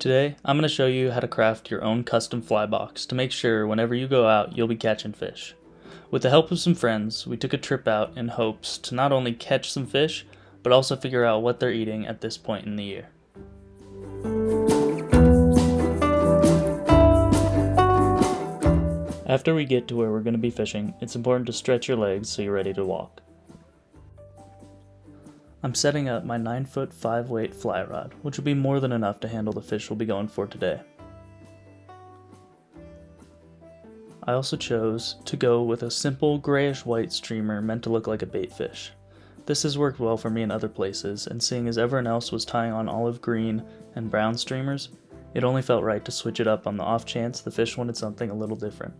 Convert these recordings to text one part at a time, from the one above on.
Today, I'm going to show you how to craft your own custom fly box to make sure whenever you go out, you'll be catching fish. With the help of some friends, we took a trip out in hopes to not only catch some fish, but also figure out what they're eating at this point in the year. After we get to where we're going to be fishing, it's important to stretch your legs so you're ready to walk. I'm setting up my 9-foot 5-weight fly rod, which will be more than enough to handle the fish we'll be going for today. I also chose to go with a simple grayish-white streamer meant to look like a bait fish. This has worked well for me in other places, and seeing as everyone else was tying on olive green and brown streamers, it only felt right to switch it up on the off chance the fish wanted something a little different.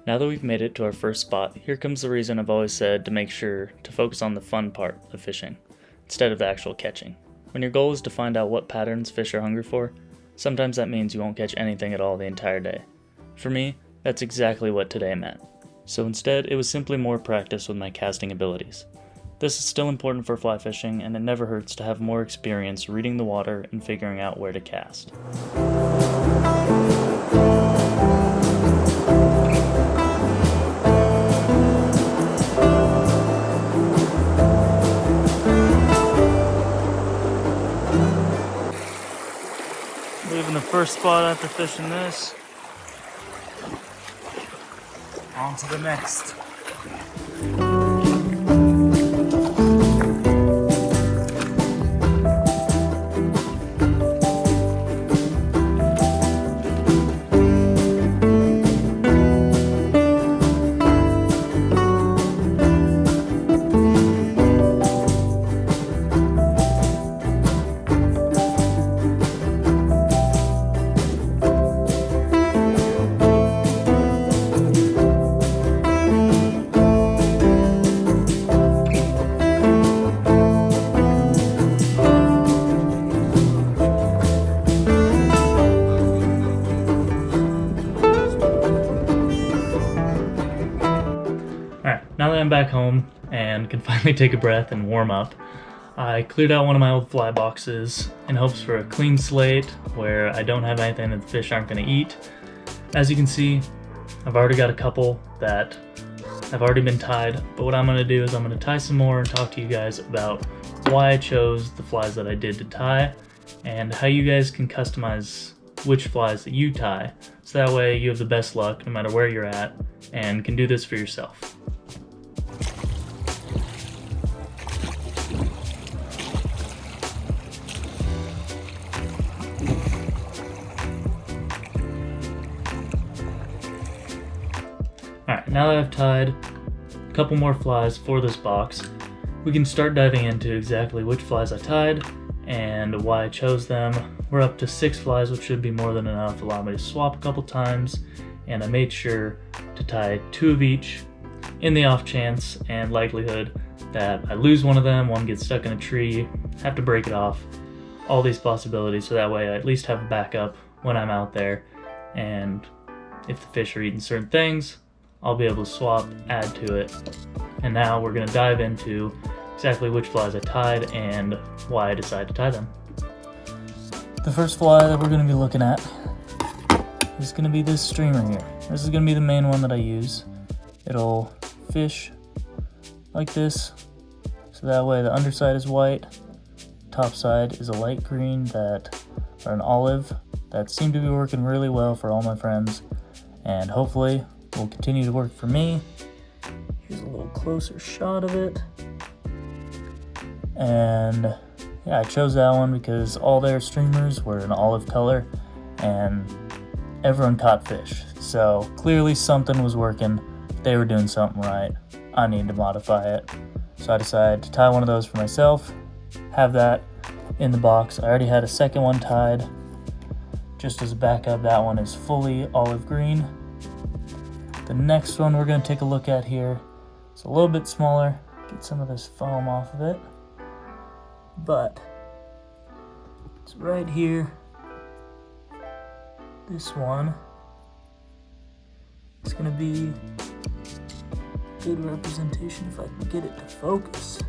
Now that we've made it to our first spot, here comes the reason I've always said to make sure to focus on the fun part of fishing, instead of the actual catching. When your goal is to find out what patterns fish are hungry for, sometimes that means you won't catch anything at all the entire day. For me, that's exactly what today meant. So instead, it was simply more practice with my casting abilities. This is still important for fly fishing, and it never hurts to have more experience reading the water and figuring out where to cast. Leaving the first spot after fishing this. On to the next. Now that I'm back home and can finally take a breath and warm up, I cleared out one of my old fly boxes in hopes for a clean slate where I don't have anything that the fish aren't going to eat. As you can see, I've already got a couple that have already been tied, but what I'm going to do is I'm going to tie some more and talk to you guys about why I chose the flies that I did to tie and how you guys can customize which flies that you tie, so that way you have the best luck no matter where you're at and can do this for yourself. Alright, now that I've tied a couple more flies for this box, we can start diving into exactly which flies I tied and why I chose them. We're up to 6 flies, which should be more than enough to allow me to swap a couple times, and I made sure to tie 2 of each in the off chance and likelihood that I lose one of them, one gets stuck in a tree, have to break it off, all these possibilities, so that way I at least have a backup when I'm out there, and if the fish are eating certain things, I'll be able to swap, add to it. And now we're going to dive into exactly which flies I tied and why I decided to tie them. The first fly that we're going to be looking at is going to be this streamer here. This is going to be the main one that I use. It'll fish like this, so that way the underside is white, top side is a light green or an olive that seemed to be working really well for all my friends, and hopefully will continue to work for me. Here's a little closer shot of it. And yeah, I chose that one because all their streamers were an olive color and everyone caught fish. So clearly something was working. They were doing something right. I needed to modify it. So I decided to tie one of those for myself, have that in the box. I already had a second one tied. Just as a backup, that one is fully olive green. The next one we're going to take a look at here is a little bit smaller. Get some of this foam off of it. but it's right here. This one is going to be a good representation if I can get it to focus.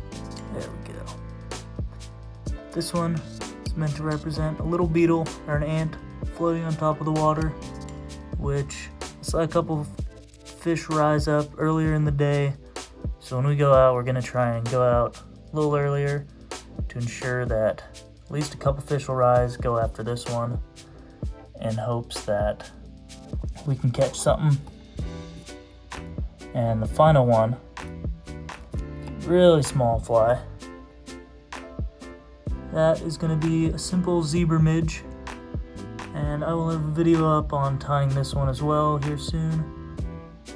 There we go. This one is meant to represent a little beetle or an ant floating on top of the water, which I saw a couple fish rise up earlier in the day. So when we go out, we're going to try and go out a little earlier to ensure that at least a couple fish will rise, go after this one, in hopes that we can catch something. And the final one, really small fly. That is going to be a simple zebra midge, and I will have a video up on tying this one as well here soon.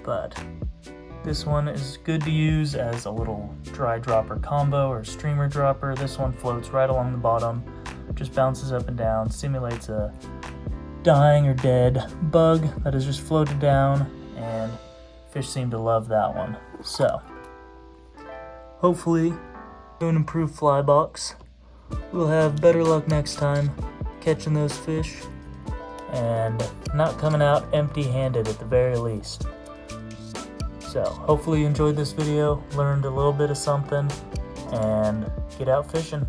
But this one is good to use as a little dry dropper combo or streamer dropper. This one floats right along the bottom, just bounces up and down, simulates a dying or dead bug that has just floated down, and fish seem to love that one. So hopefully an improved fly box, we'll have better luck next time catching those fish and not coming out empty-handed at the very least. So hopefully you enjoyed this video, learned a little bit of something, and get out fishing.